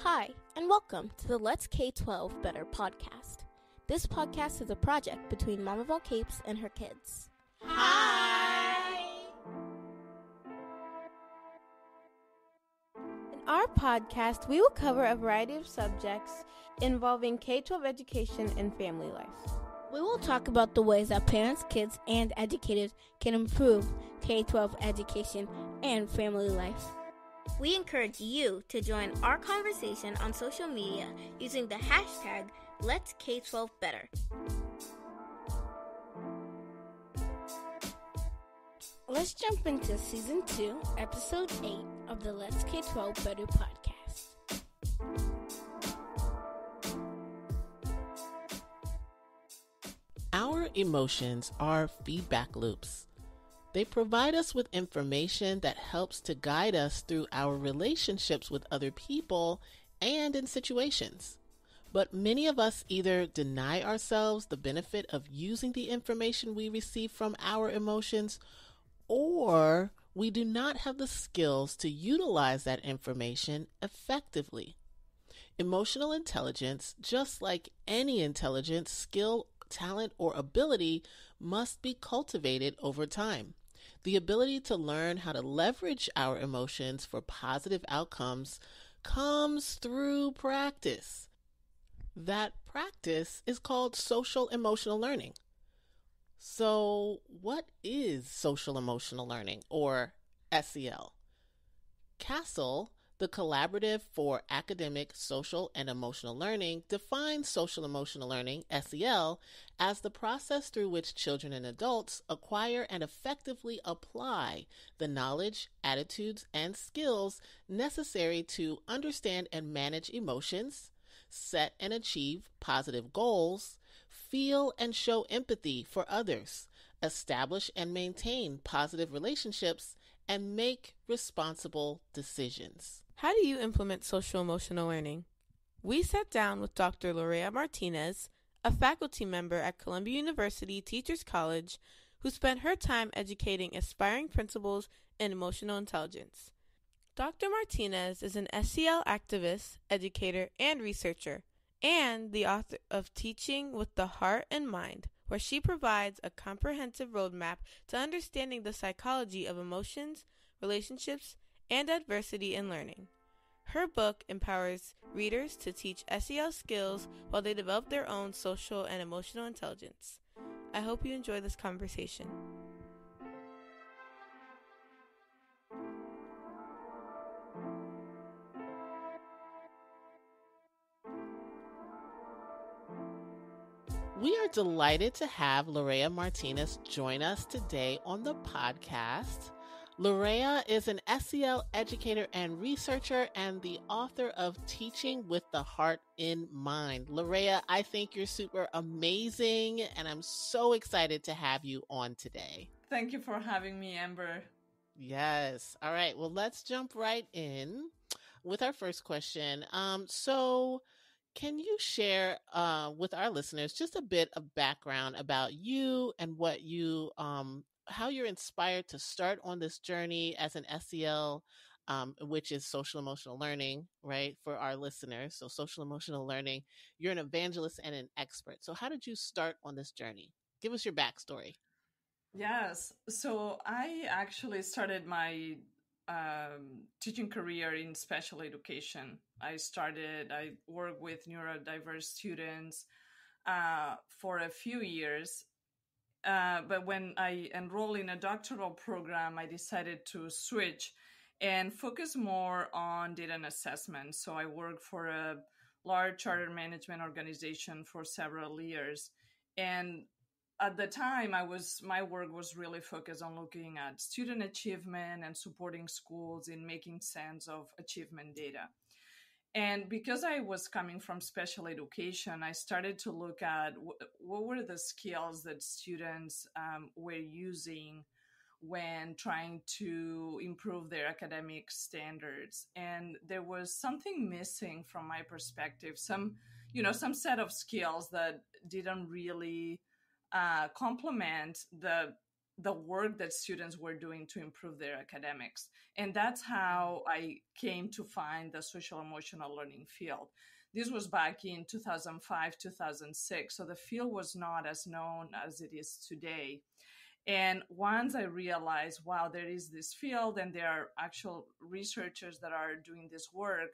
Hi, and welcome to the Let's K12 Better podcast. This podcast is a project between Mom of All Capes and her kids. Hi! In our podcast, we will cover a variety of subjects involving K12 education and family life. We will talk about the ways that parents, kids, and educators can improve K12 education and family life. We encourage you to join our conversation on social media using the hashtag Let's K12 Better. Let's jump into Season 2, Episode 8 of the Let's K12 Better podcast. Our emotions are feedback loops. They provide us with information that helps to guide us through our relationships with other people and in situations. But many of us either deny ourselves the benefit of using the information we receive from our emotions, or we do not have the skills to utilize that information effectively. Emotional intelligence, just like any intelligence, skill, talent, or ability, must be cultivated over time. The ability to learn how to leverage our emotions for positive outcomes comes through practice. That practice is called social emotional learning. So, what is social emotional learning, or SEL? CASEL, the Collaborative for Academic, Social, and Emotional Learning, defines social emotional learning, SEL, as the process through which children and adults acquire and effectively apply the knowledge, attitudes, and skills necessary to understand and manage emotions, set and achieve positive goals, feel and show empathy for others, establish and maintain positive relationships, and make responsible decisions. How do you implement social emotional learning? We sat down with Dr. Lorea Martinez, a faculty member at Columbia University Teachers College, who spent her time educating aspiring principals in emotional intelligence. Dr. Martinez is an SEL activist, educator, and researcher, and the author of Teaching with the Heart and Mind, where she provides a comprehensive roadmap to understanding the psychology of emotions, relationships, and adversity in learning. Her book empowers readers to teach SEL skills while they develop their own social and emotional intelligence. I hope you enjoy this conversation. We are delighted to have Lorea Martinez join us today on the podcast. Lorea is an SEL educator and researcher and the author of Teaching with the Heart in Mind. Lorea, I think you're super amazing, and I'm so excited to have you on today. Thank you for having me, Amber. Yes. All right. Well, let's jump right in with our first question. So can you share with our listeners just a bit of background about you and what you how you're inspired to start on this journey as an SEL, which is social emotional learning, right, for our listeners. So social emotional learning, you're an evangelist and an expert. So how did you start on this journey? Give us your backstory. Yes. So I actually started my teaching career in special education. I worked with neurodiverse students for a few years. But when I enrolled in a doctoral program, I decided to switch and focus more on data and assessment. So I worked for a large charter management organization for several years. And at the time, my work was really focused on looking at student achievement and supporting schools in making sense of achievement data. And because I was coming from special education, I started to look at what were the skills that students were using when trying to improve their academic standards. And there was something missing from my perspective, some set of skills that didn't really complement the work that students were doing to improve their academics. And that's how I came to find the social emotional learning field. This was back in 2005, 2006. So the field was not as known as it is today. And once I realized, wow, there is this field and there are actual researchers that are doing this work,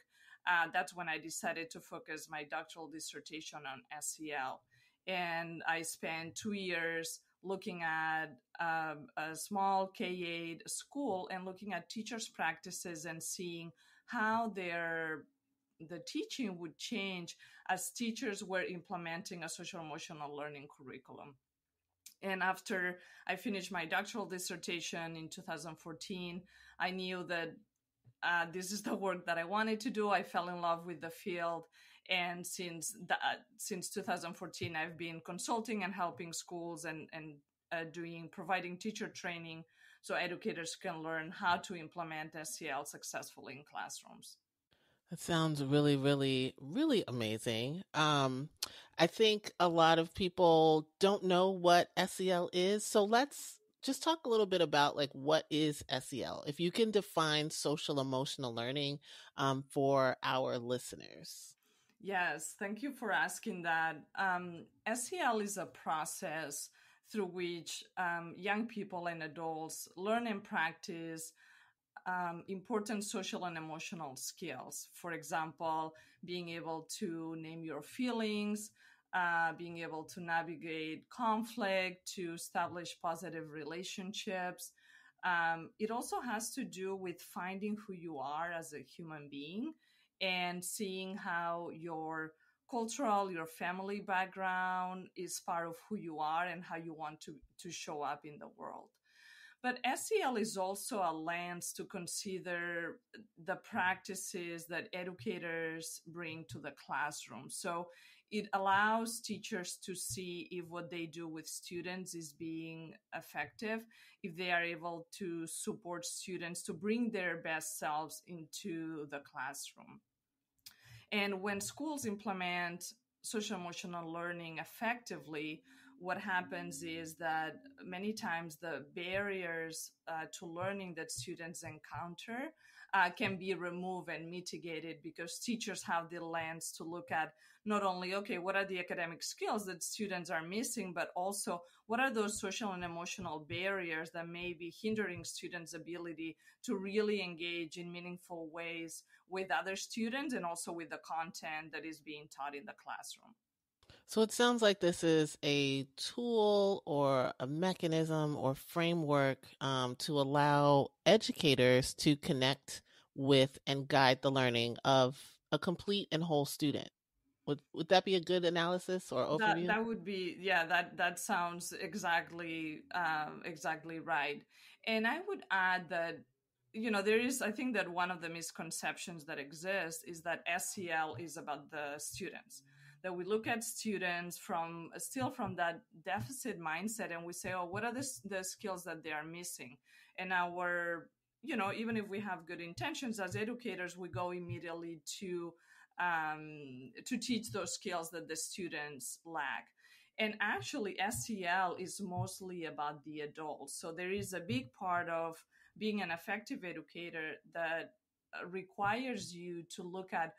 that's when I decided to focus my doctoral dissertation on SEL. And I spent 2 years looking at a small K-8 school and looking at teachers' practices and seeing how the teaching would change as teachers were implementing a social emotional learning curriculum. And after I finished my doctoral dissertation in 2014, I knew that this is the work that I wanted to do. I fell in love with the field. And since 2014, I've been consulting and helping schools and providing teacher training so educators can learn how to implement SEL successfully in classrooms. That sounds really, really, really amazing. I think a lot of people don't know what SEL is. So let's just talk a little bit about like what is SEL? If you can define social emotional learning for our listeners. Yes, thank you for asking that. SEL is a process through which young people and adults learn and practice important social and emotional skills. For example, being able to name your feelings, being able to navigate conflict, to establish positive relationships. It also has to do with finding who you are as a human being and seeing how your your family background is part of who you are and how you want to show up in the world. But SEL is also a lens to consider the practices that educators bring to the classroom. So it allows teachers to see if what they do with students is being effective, if they are able to support students to bring their best selves into the classroom. And when schools implement social emotional learning effectively, what happens is that many times the barriers to learning that students encounter can be removed and mitigated because teachers have the lens to look at not only, okay, what are the academic skills that students are missing, but also what are those social and emotional barriers that may be hindering students' ability to really engage in meaningful ways with other students and also with the content that is being taught in the classroom. So it sounds like this is a tool or a mechanism or framework to allow educators to connect with and guide the learning of a complete and whole student. Would that be a good analysis or overview? That would be, yeah, that sounds exactly right. And I would add that, there is, I think that one of the misconceptions that exist is that SEL is about the students, that we look at students from that deficit mindset and we say, oh, what are the skills that they are missing? And even if we have good intentions as educators, we go immediately to teach those skills that the students lack. And actually, SEL is mostly about the adults. So there is a big part of being an effective educator that requires you to look at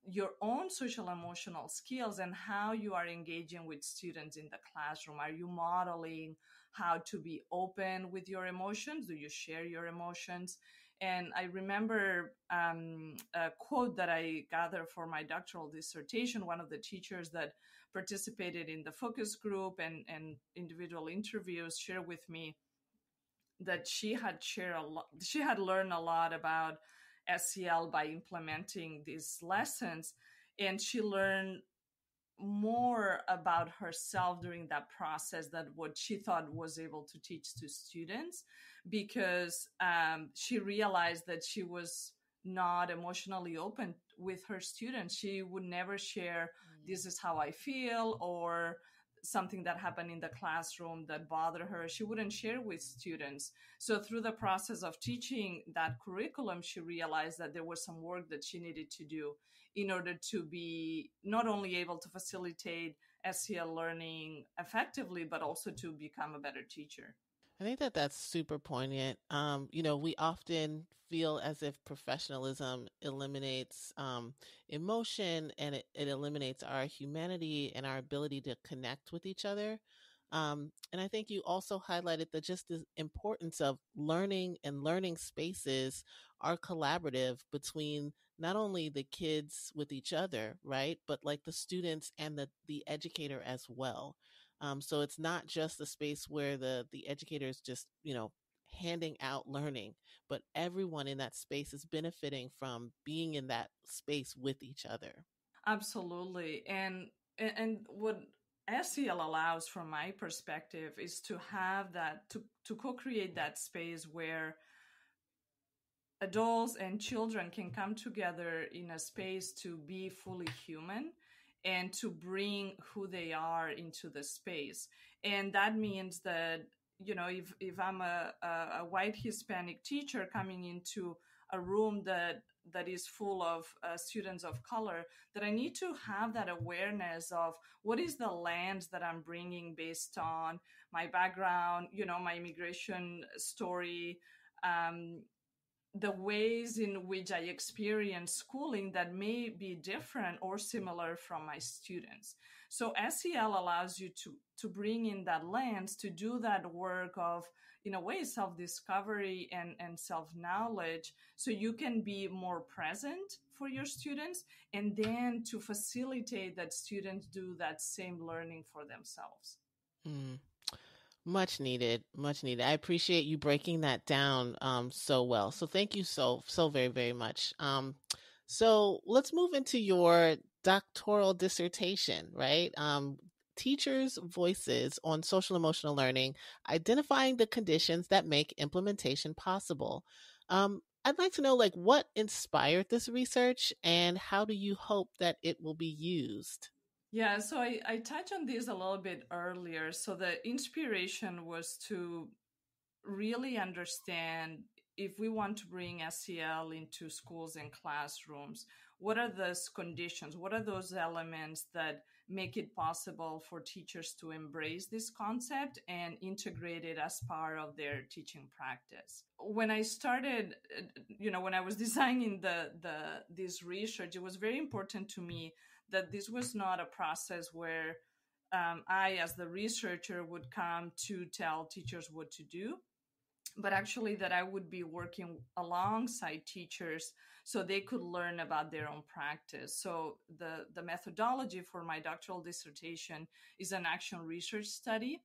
your own social emotional skills and how you are engaging with students in the classroom. Are you modeling how to be open with your emotions? Do you share your emotions? And I remember a quote that I gathered for my doctoral dissertation. One of the teachers that participated in the focus group and individual interviews shared with me that she had learned a lot about SEL by implementing these lessons, and she learned more about herself during that process than what she thought was able to teach to students, because she realized that she was not emotionally open with her students. She would never share, this is how I feel, or something that happened in the classroom that bothered her. She wouldn't share with students. So through the process of teaching that curriculum, she realized that there was some work that she needed to do in order to be not only able to facilitate SEL learning effectively, but also to become a better teacher. I think that that's super poignant. We often feel as if professionalism eliminates emotion, and it eliminates our humanity and our ability to connect with each other. And I think you also highlighted that just the importance of learning and learning spaces are collaborative between not only the kids with each other, right, but like the students and the educator as well. So it's not just a space where the educator is just, handing out learning, but everyone in that space is benefiting from being in that space with each other. Absolutely. And what SEL allows from my perspective is to have that to co-create that space where adults and children can come together in a space to be fully human and to bring who they are into the space. And that means that, if I'm a white Hispanic teacher coming into a room that is full of students of color, that I need to have that awareness of what is the lens that I'm bringing based on my background, my immigration story, um, the ways in which I experience schooling that may be different or similar from my students. So SEL allows you to bring in that lens, to do that work of, in a way, self-discovery and self-knowledge, so you can be more present for your students, and then to facilitate that students do that same learning for themselves. Mm. Much needed, much needed. I appreciate you breaking that down so well. So thank you so very, very much. So let's move into your doctoral dissertation, right? Teachers' voices on social emotional learning, identifying the conditions that make implementation possible. I'd like to know, like, what inspired this research, and how do you hope that it will be used? Yeah, so I touched on this a little bit earlier. So the inspiration was to really understand, if we want to bring SEL into schools and classrooms, what are those conditions? What are those elements that make it possible for teachers to embrace this concept and integrate it as part of their teaching practice? When I started, when I was designing this research, it was very important to me that this was not a process where I, as the researcher, would come to tell teachers what to do, but actually that I would be working alongside teachers so they could learn about their own practice. So the methodology for my doctoral dissertation is an action research study.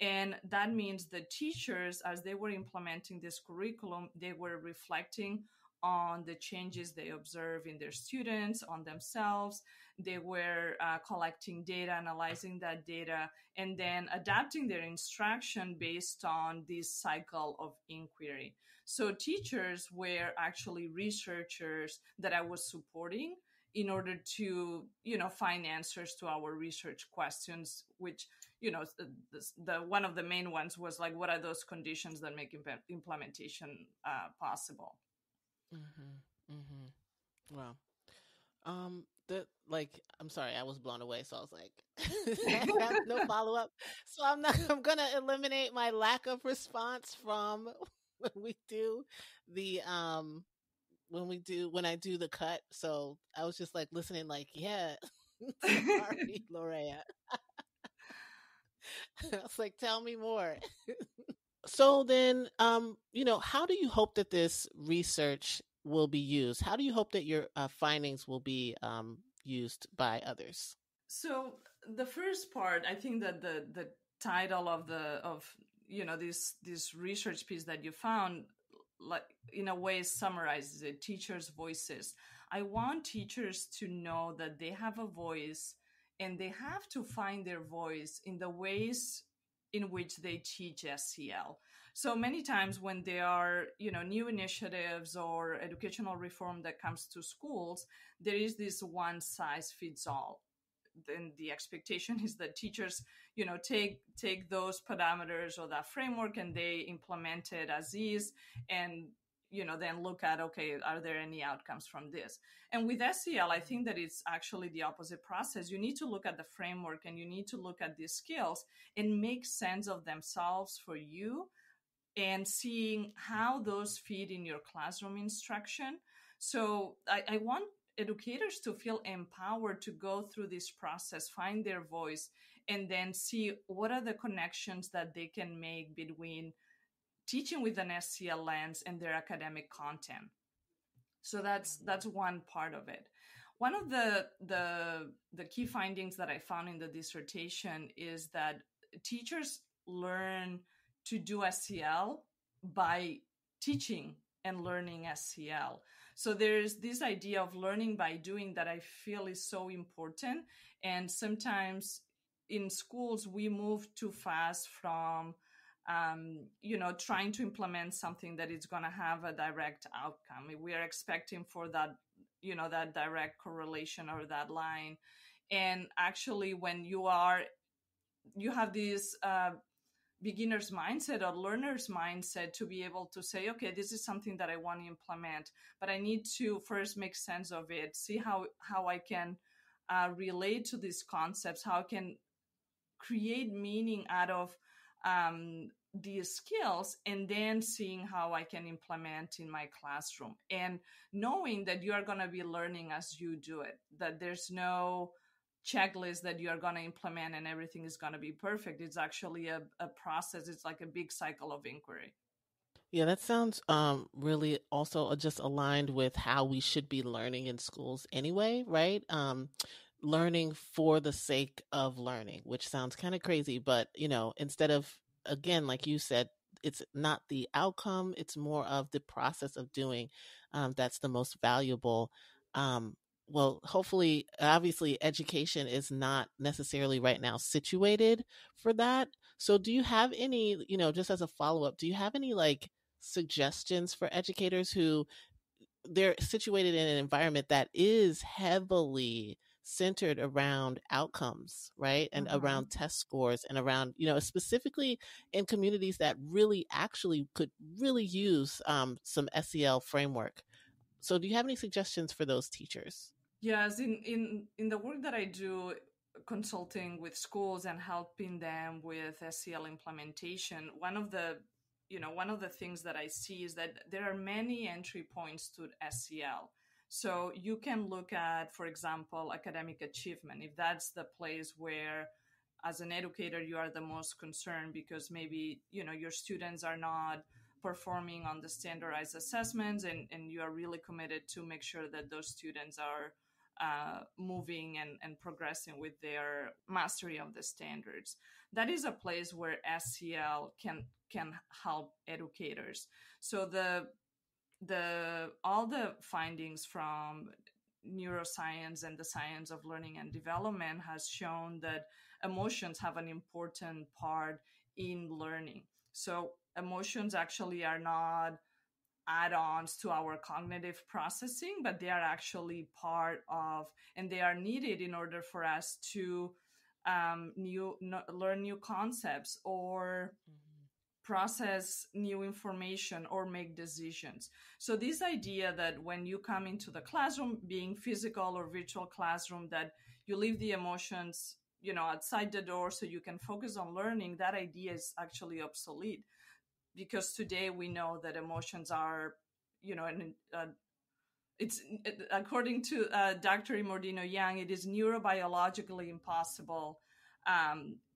And that means the teachers, as they were implementing this curriculum, they were reflecting on the changes they observe in their students, on themselves. They were collecting data, analyzing that data, and then adapting their instruction based on this cycle of inquiry. So teachers were actually researchers that I was supporting in order to, find answers to our research questions, which, the one of the main ones was like, what are those conditions that make implementation possible? Mm-hmm. Mm-hmm. Wow. I'm sorry, I was blown away, so I was like, I have no follow up. So I'm gonna eliminate my lack of response from when we do the when I do the cut. So I was just like listening, like, yeah, sorry, Lorea. I was like, tell me more. So then, how do you hope that this research will be used? How do you hope that your findings will be used by others? So the first part, I think that the title of this research piece that you found, like, in a way, summarizes it: teachers' voices. I want teachers to know that they have a voice, and they have to find their voice in the ways in which they teach SEL. So many times when there are, new initiatives or educational reform that comes to schools, there is this one size fits all. Then the expectation is that teachers, take those parameters or that framework and they implement it as is, and then look at, okay, are there any outcomes from this? And with SEL, I think that it's actually the opposite process. You need to look at the framework, and you need to look at these skills and make sense of themselves for you, and seeing how those fit in your classroom instruction. So I want educators to feel empowered to go through this process, find their voice, and then see what are the connections that they can make between teaching with an SEL lens and their academic content. So that's one part of it. One of the key findings that I found in the dissertation is that teachers learn to do SEL by teaching and learning SEL. So there's this idea of learning by doing that I feel is so important. And sometimes in schools, we move too fast from trying to implement something that is going to have a direct outcome. We are expecting for that, that direct correlation or that line. And actually, when you have this beginner's mindset or learner's mindset to be able to say, okay, this is something that I want to implement, but I need to first make sense of it, see how I can relate to these concepts, how I can create meaning out of these skills, and then seeing how I can implement in my classroom, and knowing that you are going to be learning as you do it, that there's no checklist that you are going to implement and everything is going to be perfect. It's actually a process. It's like a big cycle of inquiry. Yeah, that sounds really also just aligned with how we should be learning in schools anyway, right? Learning for the sake of learning, which sounds kind of crazy, but instead of, again, like you said, it's not the outcome, it's more of the process of doing that's the most valuable. Well, hopefully, obviously, education is not necessarily right now situated for that. So do you have any, just as a follow-up, do you have any like suggestions for educators who they're situated in an environment that is heavily centered around outcomes, right? And around test scores, and around, specifically in communities that really actually could really use some SEL framework. So do you have any suggestions for those teachers? Yes, in the work that I do, consulting with schools and helping them with SEL implementation, one of the things that I see is that there are many entry points to SEL. So you can look at, for example, academic achievement, if that's the place where as an educator you are the most concerned because maybe your students are not performing on the standardized assessments, and you are really committed to make sure that those students are moving and progressing with their mastery of the standards. That is a place where SEL can help educators. So all the findings from neuroscience and the science of learning and development has shown that emotions have an important part in learning. So emotions actually are not add-ons to our cognitive processing, but they are actually part of, and they are needed in order for us to learn new concepts or process new information or make decisions. So this idea that when you come into the classroom, being physical or virtual classroom, that you leave the emotions outside the door so you can focus on learning, that idea is actually obsolete, because today we know that emotions are, it's according to Dr. Imordino Yang, it is neurobiologically impossible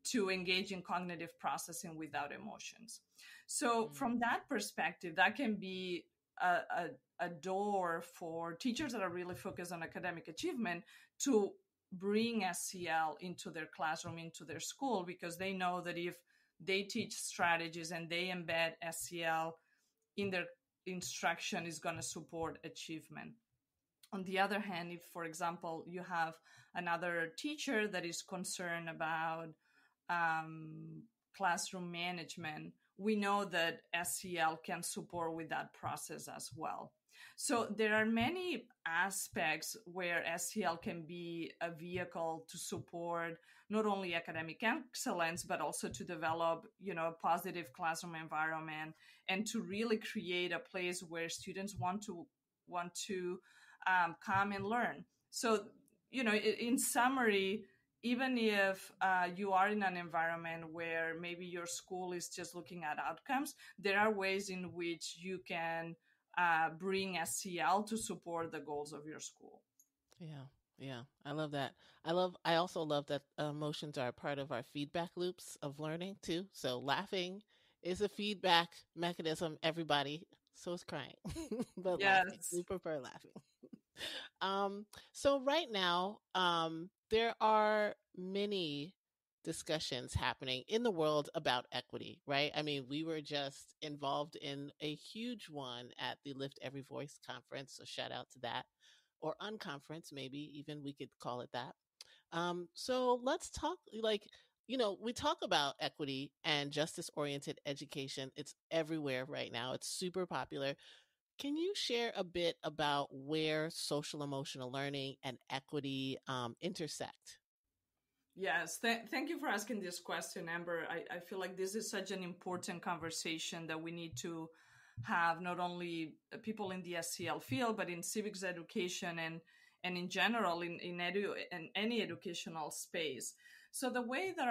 to engage in cognitive processing without emotions. So from that perspective, that can be a door for teachers that are really focused on academic achievement to bring SEL into their classroom, into their school, because they know that if they teach strategies and they embed SEL in their instruction, is going to support achievement. On the other hand, if, for example, you have another teacher that is concerned about classroom management, we know that SEL can support with that process as well. So there are many aspects where SEL can be a vehicle to support not only academic excellence, but also to develop, a positive classroom environment, and to really create a place where students want to come and learn. So, in summary, even if you are in an environment where maybe your school is just looking at outcomes, there are ways in which you can bring SEL to support the goals of your school. Yeah. Yeah. I love that. I also love that emotions are a part of our feedback loops of learning too. So laughing is a feedback mechanism, everybody. So is crying, but laughing. Yes. We prefer laughing. So right now, there are many discussions happening in the world about equity, right? I mean, we were just involved in a huge one at the Lift Every Voice conference. So shout out to that, or unconference, maybe even we could call it that. So let's talk like, we talk about equity and justice oriented education. It's everywhere right now. It's super popular. Can you share a bit about where social emotional learning and equity intersect? Yes, thank you for asking this question, Amber. I feel like this is such an important conversation that we need to have, not only people in the SEL field, but in civics education and in general in any educational space. So the way that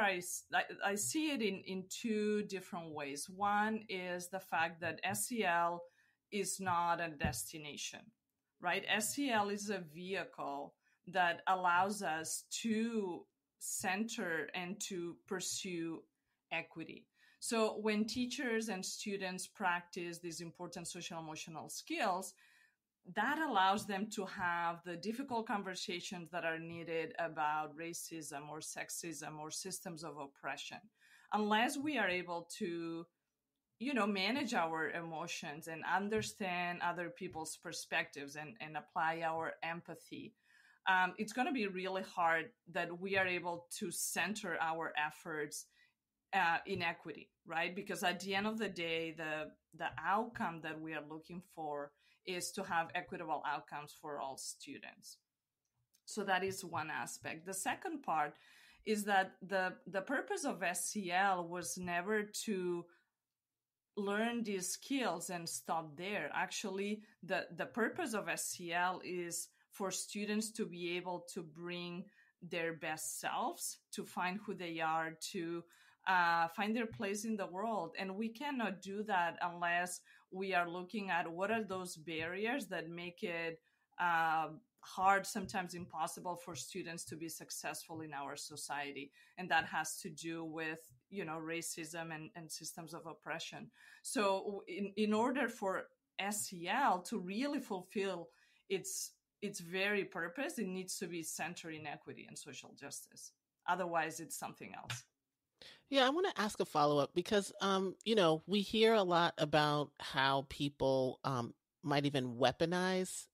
I see it in two different ways. One is the fact that SEL is not a destination, right? SEL is a vehicle that allows us to center and to pursue equity. So when teachers and students practice these important social emotional skills, that allows them to have the difficult conversations that are needed about racism or sexism or systems of oppression. Unless we are able to, manage our emotions and understand other people's perspectives and apply our empathy, it's going to be really hard that we are able to center our efforts in equity, right? Because at the end of the day, the outcome that we are looking for is to have equitable outcomes for all students. So that is one aspect. The second part is that the purpose of SEL was never to learn these skills and stop there. Actually, the purpose of SEL is for students to be able to bring their best selves, to find who they are, to find their place in the world. And we cannot do that unless we are looking at what are those barriers that make it hard, sometimes impossible, for students to be successful in our society. And that has to do with, racism and systems of oppression. So in order for SEL to really fulfill its very purpose, it needs to be centered in equity and social justice. Otherwise, it's something else. Yeah, I want to ask a follow up because, we hear a lot about how people might even weaponize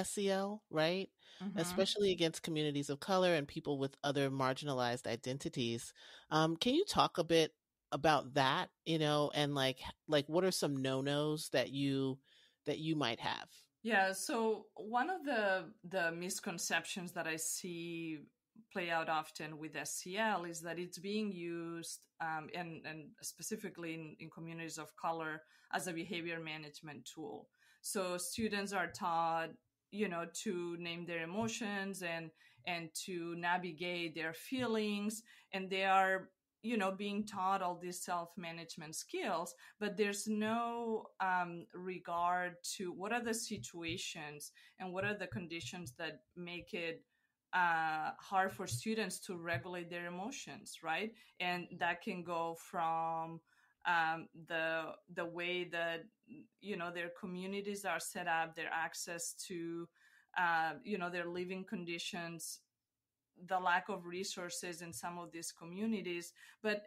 SEL, right? Mm-hmm. Especially against communities of color and people with other marginalized identities. Can you talk a bit about that? And like what are some no nos that you might have? Yeah, so one of the misconceptions that I see play out often with SEL is that it's being used, and specifically in communities of color, as a behavior management tool. So students are taught, to name their emotions and to navigate their feelings, and they are, being taught all these self-management skills, but there's no regard to what are the situations and what are the conditions that make it hard for students to regulate their emotions, right? And that can go from the way that, their communities are set up, their access to their living conditions, the lack of resources in some of these communities. But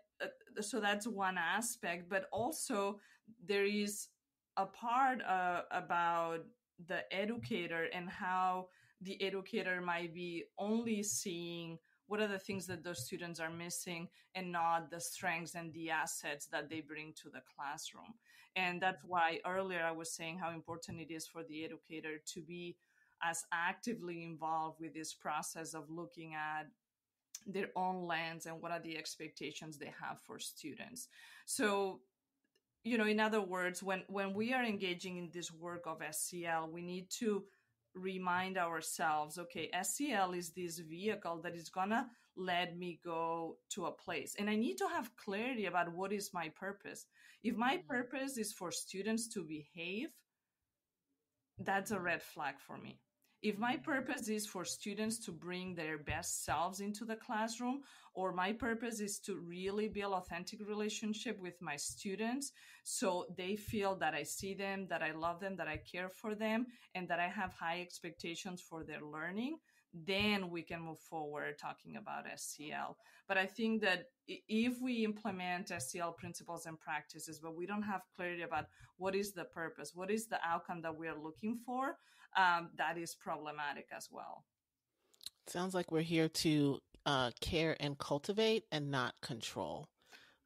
so that's one aspect, but also there is a part about the educator and how the educator might be only seeing what are the things that those students are missing and not the strengths and the assets that they bring to the classroom. And that's why earlier I was saying how important it is for the educator to be as actively involved with this process of looking at their own lens and what are the expectations they have for students. So, in other words, when we are engaging in this work of SEL, we need to remind ourselves, okay, SEL is this vehicle that is gonna led me go to a place. And I need to have clarity about what is my purpose. If my purpose is for students to behave, that's a red flag for me. If my purpose is for students to bring their best selves into the classroom, or my purpose is to really build authentic relationship with my students so they feel that I see them, that I love them, that I care for them, and that I have high expectations for their learning, then we can move forward talking about SEL. But I think that if we implement SEL principles and practices, but we don't have clarity about what is the purpose, what is the outcome that we are looking for, that is problematic as well. Sounds like we're here to care and cultivate and not control.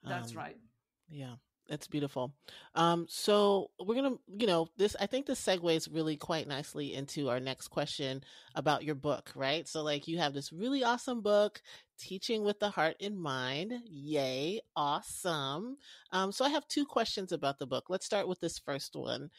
That's right. Yeah, it's beautiful. So we're gonna, this. I think this segues really quite nicely into our next question about your book, right? So, like, you have this really awesome book, Teaching with the Heart in Mind. Yay, awesome. So I have two questions about the book. Let's start with this first one.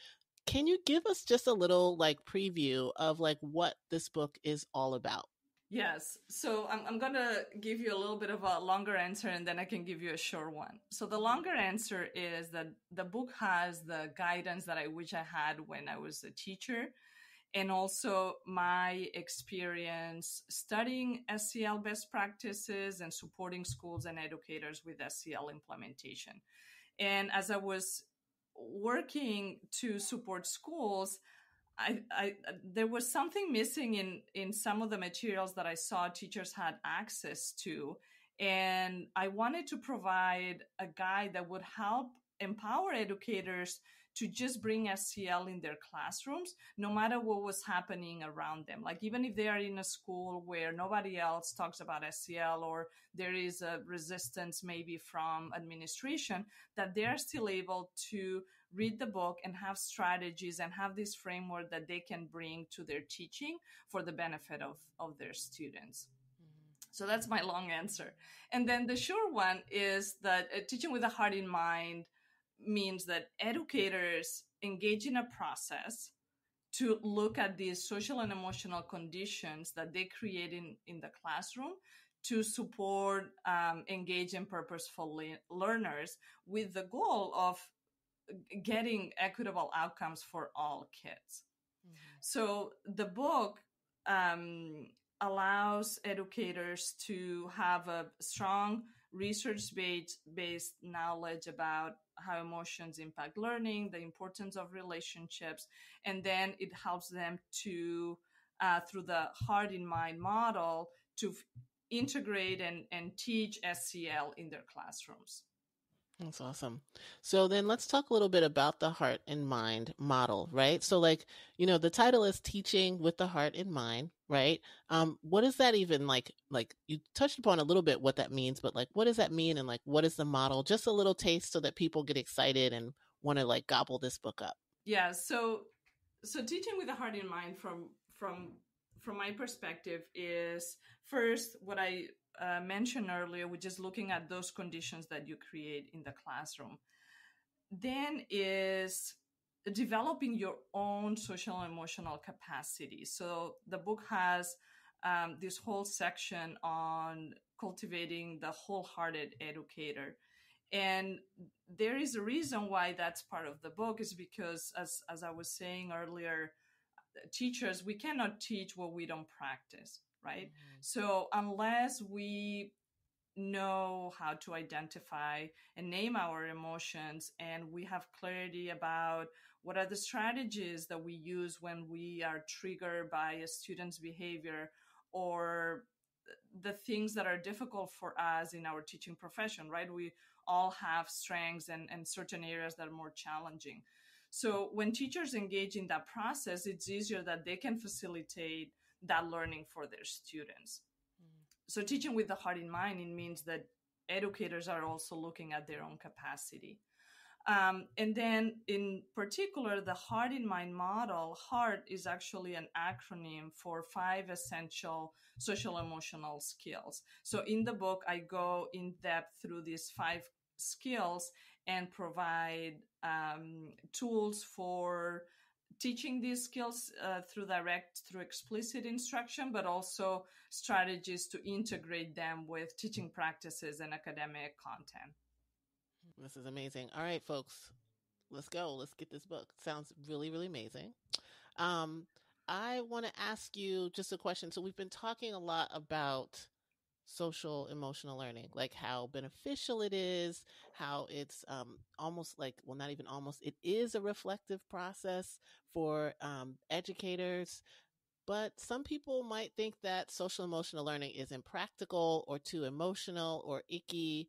Can you give us just a little like preview of like what this book is all about? Yes. So I'm going to give you a little bit of a longer answer and then I can give you a short one. So the longer answer is that the book has the guidance that I wish I had when I was a teacher, and also my experience studying SEL best practices and supporting schools and educators with SEL implementation. And as I was working to support schools, there was something missing in some of the materials that I saw teachers had access to. And I wanted to provide a guide that would help empower educators to just bring SEL in their classrooms, no matter what was happening around them. Like, even if they are in a school where nobody else talks about SEL, or there is a resistance maybe from administration, that they're still able to read the book and have strategies and have this framework that they can bring to their teaching for the benefit of their students. So that's my long answer. And then the short one is that teaching with a heart in mind means that educators engage in a process to look at these social and emotional conditions that they create in the classroom to support engaged and purposeful learners, with the goal of getting equitable outcomes for all kids. So the book allows educators to have a strong research-based knowledge about how emotions impact learning, the importance of relationships, and then it helps them to, through the heart in mind model, to integrate and teach SEL in their classrooms. That's awesome. So then let's talk a little bit about the heart and mind model, right? So, like, the title is Teaching with the Heart in Mind, right? What is that even like you touched upon a little bit what that means, but like, what does that mean? And like, what is the model? Just a little taste so that people get excited and want to like gobble this book up. Yeah. So teaching with the heart in mind from my perspective is, first, what I mentioned earlier, which is looking at those conditions that you create in the classroom. Then is developing your own social and emotional capacity. So the book has this whole section on cultivating the wholehearted educator. And there is a reason why that's part of the book, is because, as I was saying earlier, teachers, we cannot teach what we don't practice, right? Mm-hmm. So unless we know how to identify and name our emotions, and we have clarity about what are the strategies that we use when we are triggered by a student's behavior, or the things that are difficult for us in our teaching profession, right? We all have strengths and certain areas that are more challenging. So when teachers engage in that process, it's easier that they can facilitate that learning for their students. So teaching with the heart in mind, it means that educators are also looking at their own capacity. And then in particular, the heart in mind model, HEART is actually an acronym for 5 essential social emotional skills. So in the book, I go in depth through these 5 skills and provide tools for teaching these skills through explicit instruction, but also strategies to integrate them with teaching practices and academic content. This is amazing. All right, folks, let's go. Let's get this book. Sounds really, really amazing. Um, I want to ask you just a question. So we've been talking a lot about social emotional learning, like how beneficial it is, how it's almost like, well, not even almost, it is a reflective process for educators. But some people might think that social emotional learning is impractical or too emotional or icky.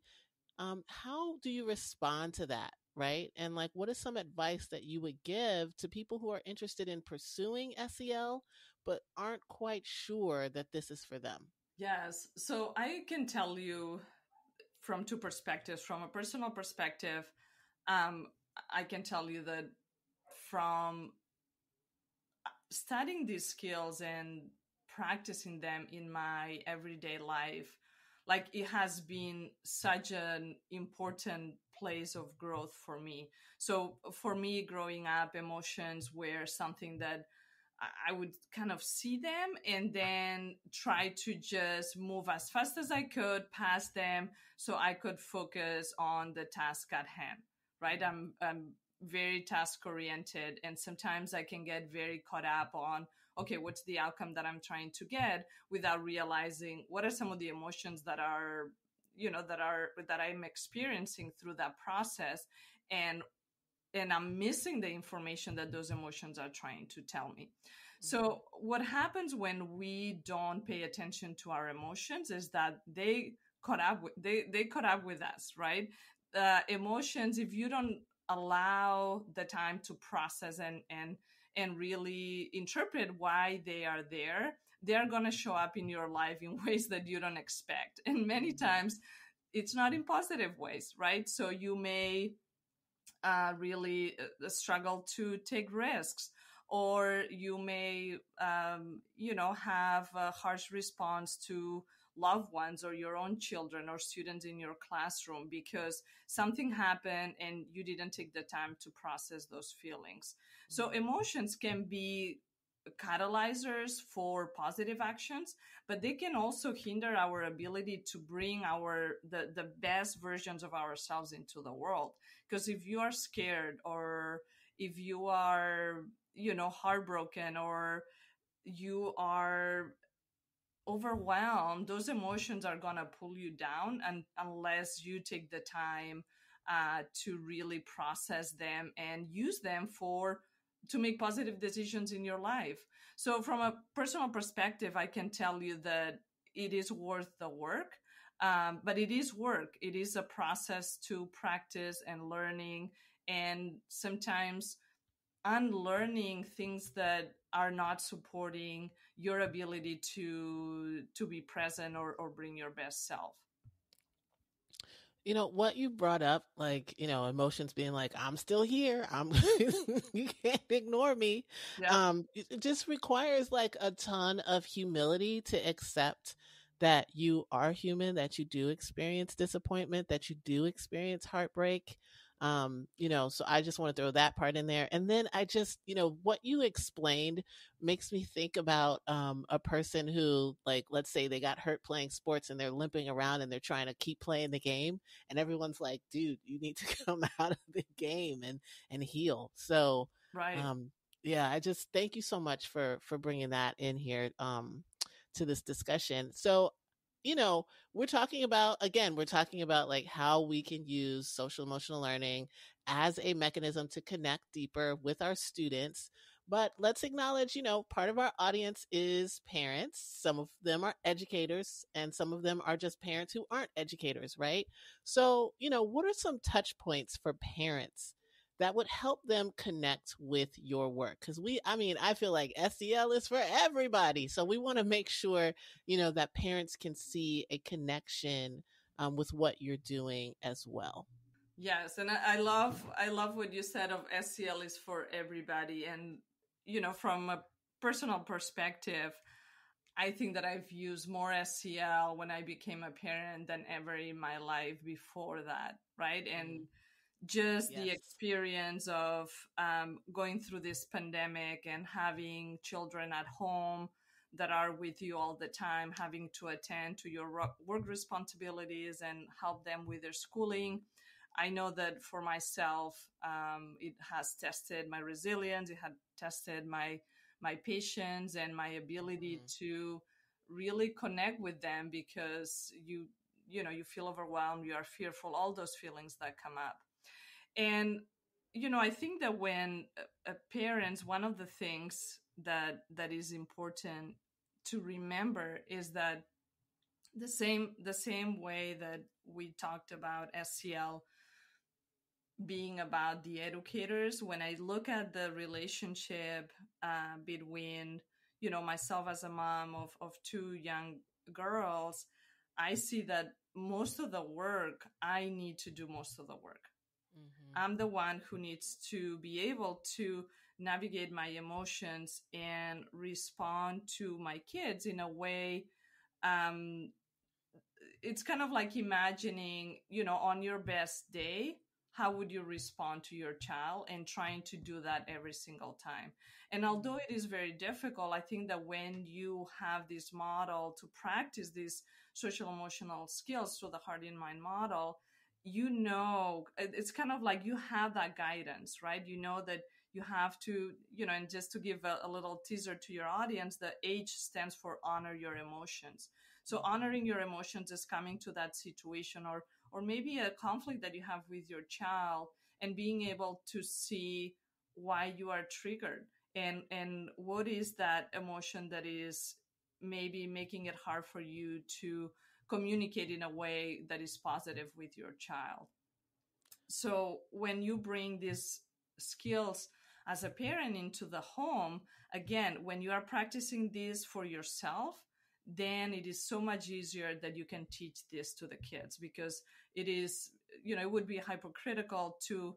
How do you respond to that? Right. And like, what is some advice that you would give to people who are interested in pursuing SEL, but aren't quite sure that this is for them? Yes. So I can tell you from two perspectives. From a personal perspective, um, I can tell you that from studying these skills and practicing them in my everyday life, like it has been such an important place of growth for me. So for me, growing up, emotions were something that I would kind of see them and then try to just move as fast as I could past them so I could focus on the task at hand, right? I'm very task oriented, and sometimes I can get very caught up on, okay, what's the outcome that I'm trying to get, without realizing what are some of the emotions that are, that I'm experiencing through that process. And I'm missing the information that those emotions are trying to tell me. So what happens when we don't pay attention to our emotions is that they caught up with us, right? Emotions, if you don't allow the time to process and really interpret why they are there, they're going to show up in your life in ways that you don't expect. And many times it's not in positive ways, right? So you may really struggle to take risks, or you may have a harsh response to loved ones or your own children or students in your classroom because something happened and you didn't take the time to process those feelings. So emotions can be catalyzers for positive actions, but they can also hinder our ability to bring the best versions of ourselves into the world. Because if you are scared, or if you are heartbroken, or you are overwhelmed, those emotions are going to pull you down, and unless you take the time to really process them and use them to make positive decisions in your life. So from a personal perspective, I can tell you that it is worth the work. But it is work. It is a process to practice and learning, and sometimes unlearning things that are not supporting your ability to be present or bring your best self. What you brought up, like, emotions being like, I'm still here. You can't ignore me. Yeah. It just requires like a ton of humility to accept that you are human, that you do experience disappointment, that you do experience heartbreak. So I just want to throw that part in there. And then I just, what you explained makes me think about a person who, like, let's say they got hurt playing sports and they're limping around and they're trying to keep playing the game. And everyone's like, dude, you need to come out of the game and heal. So, Right. yeah, I just thank you so much for bringing that in here to this discussion. So, we're talking about like how we can use social emotional learning as a mechanism to connect deeper with our students. But let's acknowledge, part of our audience is parents. Some of them are educators, and some of them are just parents who aren't educators, right? So, what are some touch points for parents that would help them connect with your work? Because I feel like SEL is for everybody. So we want to make sure, that parents can see a connection with what you're doing as well. Yes, and I love what you said of SEL is for everybody. And from a personal perspective, I think that I've used more SEL when I became a parent than ever in my life before that, right? And just the Yes. experience of going through this pandemic and having children at home that are with you all the time, having to attend to your work responsibilities and help them with their schooling. I know that for myself, it has tested my resilience. It had tested my patience and my ability Mm-hmm. to really connect with them, because you feel overwhelmed, you are fearful, all those feelings that come up. And I think that when parents, one of the things that is important to remember is that the same way that we talked about SCL being about the educators, when I look at the relationship between myself as a mom of two young girls, I see that most of the work, I need to do most of the work. Mm-hmm. I'm the one who needs to be able to navigate my emotions and respond to my kids in a way. um, it's kind of like imagining, on your best day, how would you respond to your child, and trying to do that every single time. And although it is very difficult, I think that when you have this model to practice these social emotional skills through the heart and mind model, it's kind of like you have that guidance, right? You know that you have to, and just to give a little teaser to your audience, the H stands for honor your emotions. So honoring your emotions is coming to that situation, or maybe a conflict that you have with your child, and being able to see why you are triggered, and what is that emotion that is maybe making it hard for you to communicate in a way that is positive with your child. So when you bring these skills as a parent into the home, again, when you are practicing this for yourself, then it is so much easier that you can teach this to the kids, because it is, it would be hypocritical to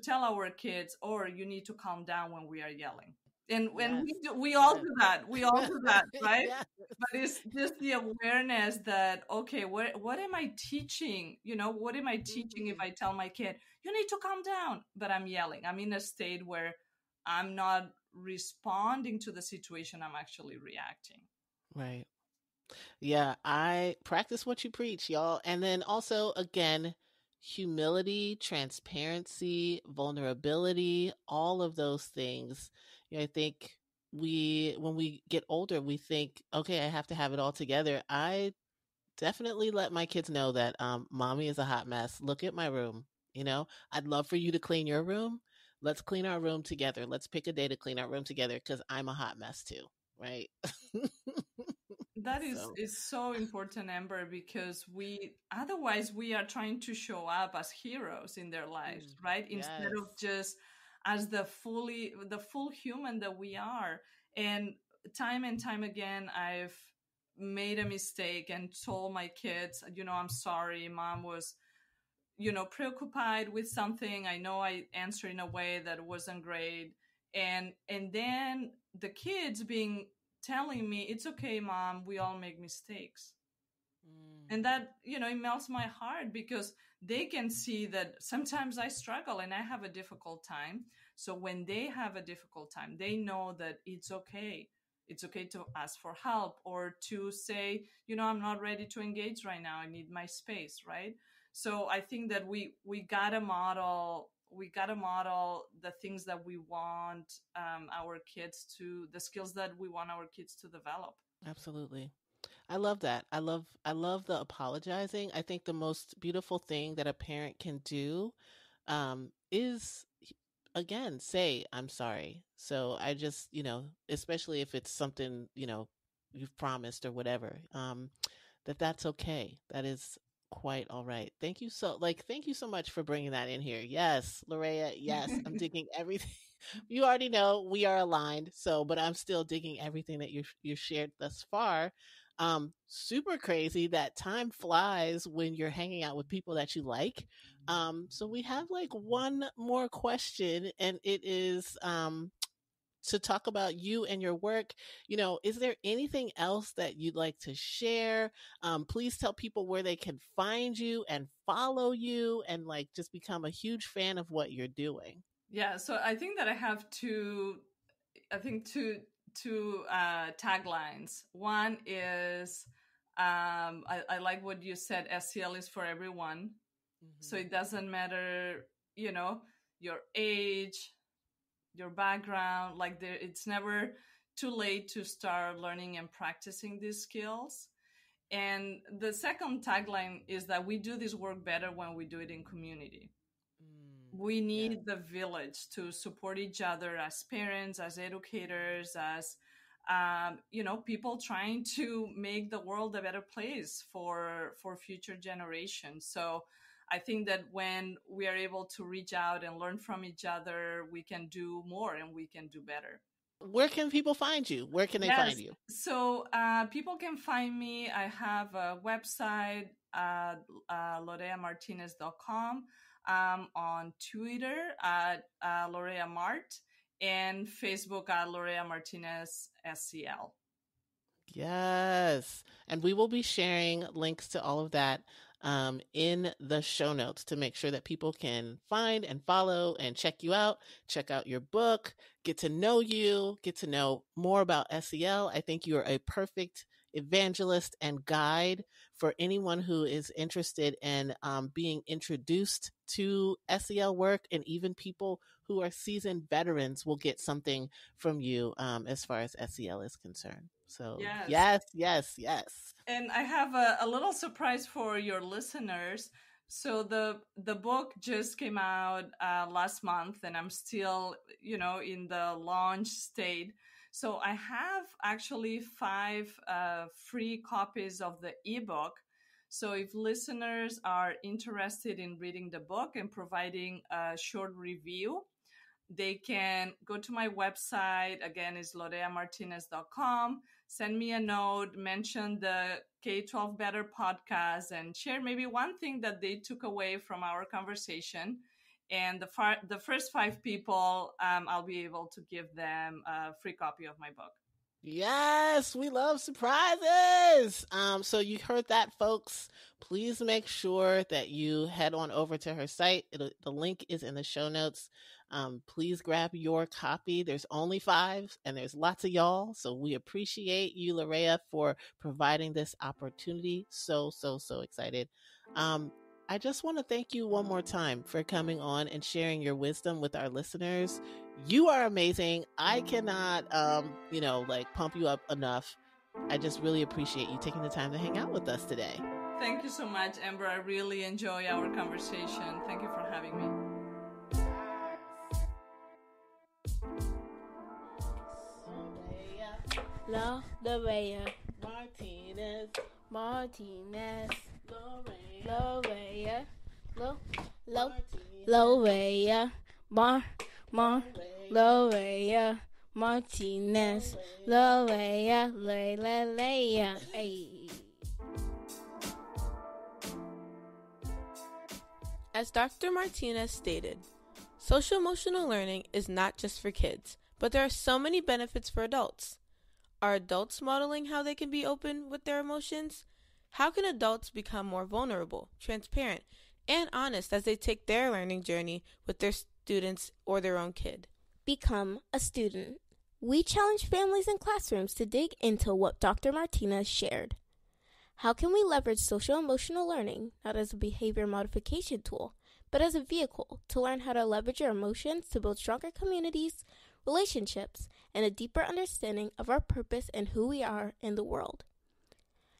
tell our kids, or you need to calm down when we are yelling. And when Yes. we all Yes. do that, right? Yes. But it's just the awareness that, okay, what am I teaching? What am I teaching if Mm-hmm. I tell my kid, you need to calm down, but I'm yelling? I'm in a state where I'm not responding to the situation, I'm actually reacting. Right. Yeah, I practice what you preach, y'all. And then also, again, humility, transparency, vulnerability, all of those things. I think when we get older, we think, okay, I have to have it all together. I definitely let my kids know that mommy is a hot mess. Look at my room. I'd love for you to clean your room. Let's clean our room together. Let's pick a day to clean our room together, because I'm a hot mess too. Right. That is So, is so important, Amber, because we otherwise we are trying to show up as heroes in their lives, right? Instead yes. of just as the full human that we are. And time again, I've made a mistake and told my kids, I'm sorry, mom was, preoccupied with something. I know I answered in a way that wasn't great. And then the kids being telling me, it's okay, mom, we all make mistakes. Mm, And that, it melts my heart, because they can see that sometimes I struggle and I have a difficult time. So when they have a difficult time, they know that it's okay. It's okay to ask for help, or to say, I'm not ready to engage right now, I need my space, right? So I think that we gotta model the things that we want, our kids to the skills that we want our kids to develop. absolutely. I love that. I love the apologizing. I think the most beautiful thing that a parent can do is, again, say, I'm sorry. So I just, especially if it's something, you've promised or whatever, that's okay. That is quite all right. Thank you so much for bringing that in here. Yes, Lorea, yes, I'm digging everything. You already know we are aligned, but I'm still digging everything that you shared thus far. Super crazy that time flies when you're hanging out with people that you like. So we have like one more question, and it is, to talk about you and your work. Is there anything else that you'd like to share? Please tell people where they can find you and follow you and just become a huge fan of what you're doing. Yeah, so I think that I have two taglines. One is I like what you said, SEL is for everyone. So it doesn't matter, your age, your background, it's never too late to start learning and practicing these skills. And the second tagline is that we do this work better when we do it in community. We need the village to support each other as parents, as educators, as people trying to make the world a better place for future generations. So I think that when we are able to reach out and learn from each other, we can do more and we can do better. Where can people find you? Where can they find you? So people can find me. I have a website, loreamartinez.com. On Twitter at Lorea Mart, and Facebook at Lorea Martinez SCL. Yes. And we will be sharing links to all of that in the show notes to make sure that people can find and follow and check you out, check out your book, get to know you, get to know more about SEL. I think you are a perfect evangelist and guide for anyone who is interested in being introduced to SEL work, and even people who are seasoned veterans will get something from you as far as SEL is concerned. So yes. And I have a little surprise for your listeners. So the book just came out last month, and I'm still, in the launch state. So I have actually 5 free copies of the ebook. So if listeners are interested in reading the book and providing a short review, they can go to my website. Again, it's loreamartinez.com. Send me a note, mention the K12 Better podcast, and share maybe one thing that they took away from our conversation. And the first 5 people, I'll be able to give them a free copy of my book. Yes, we love surprises. So you heard that, folks. Please make sure that you head on over to her site. The link is in the show notes. Please grab your copy. There's only 5 and there's lots of y'all. So we appreciate you, Lorea, for providing this opportunity. So excited. I just want to thank you one more time for coming on and sharing your wisdom with our listeners. You are amazing. I cannot, pump you up enough. I just really appreciate you taking the time to hang out with us today. Thank you so much, Amber. I really enjoy our conversation. Thank you for having me. Lorea Martinez. Lorea Martinez. Lorea. Hey. As Dr. Martinez stated, social emotional learning is not just for kids, but there are so many benefits for adults. Are adults modeling how they can be open with their emotions? How can adults become more vulnerable, transparent, and honest as they take their learning journey with their students or their own kid? Become a student. We challenge families and classrooms to dig into what Dr. Martinez shared. How can we leverage social emotional learning not as a behavior modification tool, but as a vehicle to learn how to leverage our emotions to build stronger communities, relationships, and a deeper understanding of our purpose and who we are in the world?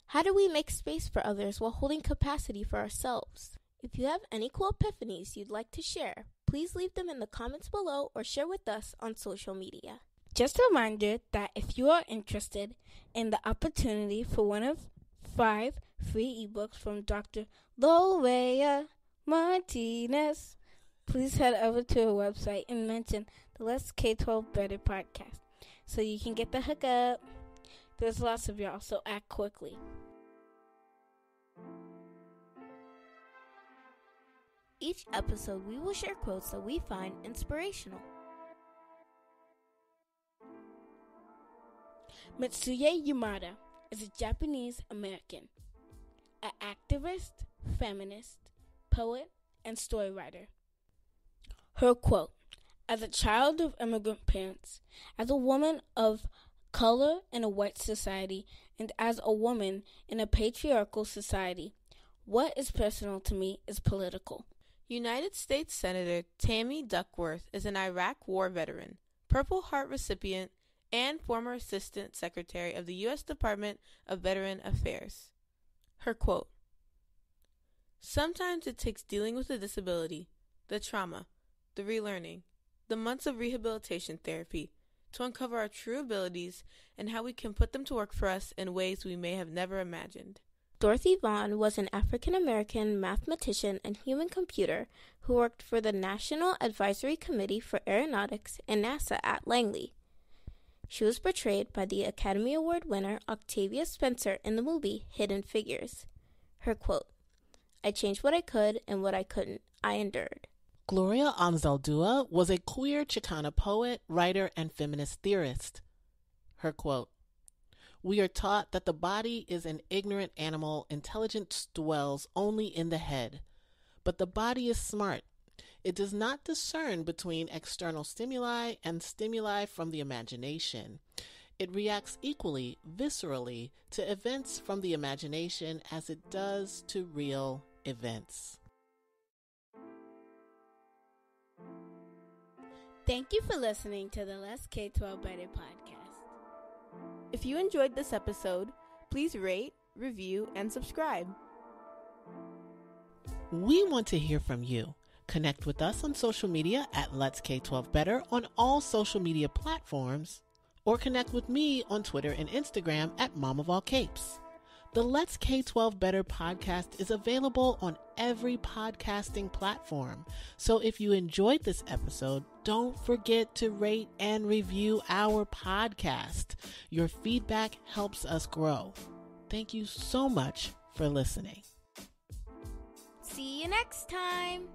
How do we make space for others while holding capacity for ourselves? If you have any cool epiphanies you'd like to share, please leave them in the comments below or share with us on social media. Just a reminder that if you are interested in the opportunity for one of 5 free ebooks from Dr. Lorea Martinez, please head over to our website and mention the Let's K12 Better podcast so you can get the hookup. There's lots of y'all, so act quickly. Each episode, we will share quotes that we find inspirational. Mitsuye Yamada is a Japanese American, an activist, feminist, poet, and story writer. Her quote, "As a child of immigrant parents, as a woman of color in a white society, and as a woman in a patriarchal society, what is personal to me is political." United States Senator Tammy Duckworth is an Iraq War veteran, Purple Heart recipient, and former Assistant Secretary of the U.S. Department of Veteran Affairs. Her quote, "Sometimes it takes dealing with a disability, the trauma, the relearning, the months of rehabilitation therapy, to uncover our true abilities and how we can put them to work for us in ways we may have never imagined." Dorothy Vaughan was an African-American mathematician and human computer who worked for the National Advisory Committee for Aeronautics and NASA at Langley. She was portrayed by the Academy Award winner Octavia Spencer in the movie Hidden Figures. Her quote, "I changed what I could and what I couldn't, I endured." Gloria Anzaldúa was a queer Chicana poet, writer, and feminist theorist. Her quote, "We are taught that the body is an ignorant animal, intelligence dwells only in the head. But the body is smart. It does not discern between external stimuli and stimuli from the imagination. It reacts equally, viscerally, to events from the imagination as it does to real events." Thank you for listening to the Let's K12 Better podcast. If you enjoyed this episode, please rate, review, and subscribe. We want to hear from you. Connect with us on social media at Let's K12 Better on all social media platforms, or connect with me on Twitter and Instagram at Mom of All Capes. The Let's K12 Better podcast is available on every podcasting platform. So if you enjoyed this episode, don't forget to rate and review our podcast. Your feedback helps us grow. Thank you so much for listening. See you next time.